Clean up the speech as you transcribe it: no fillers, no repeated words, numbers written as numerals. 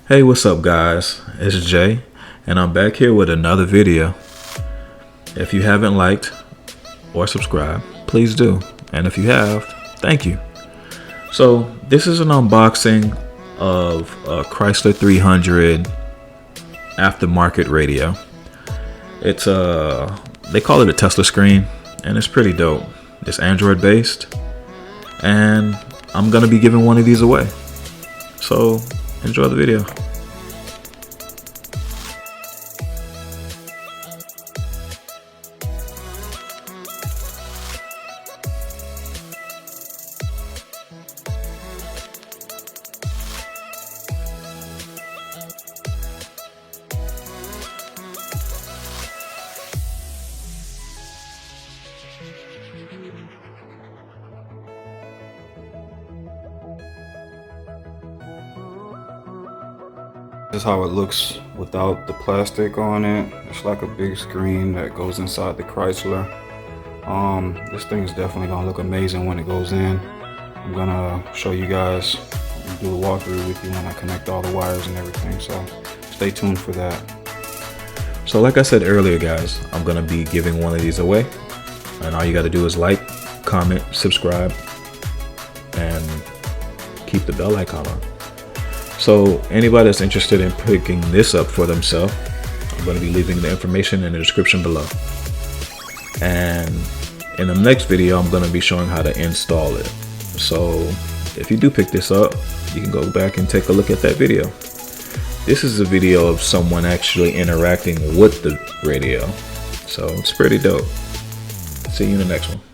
Hey, what's up guys? It's Jay and I'm back here with another video. If you haven't liked or subscribed, please do. And if you have, thank you. So this is an unboxing of a Chrysler 300 aftermarket radio. It's they call it a Tesla screen and it's pretty dope. It's Android based and I'm gonna be giving one of these away. So enjoy the video. This is how it looks without the plastic on it. It's like a big screen that goes inside the Chrysler. This thing is definitely gonna look amazing when it goes in. I'm gonna show you guys, do a walkthrough with you when I connect all the wires and everything, so stay tuned for that. So like I said earlier guys, I'm gonna be giving one of these away, and all you gotta do is like, comment, subscribe, and keep the bell icon on. So anybody that's interested in picking this up for themselves, I'm going to be leaving the information in the description below. And in the next video, I'm going to be showing how to install it. So if you do pick this up, you can go back and take a look at that video. This is a video of someone actually interacting with the radio. So it's pretty dope. See you in the next one.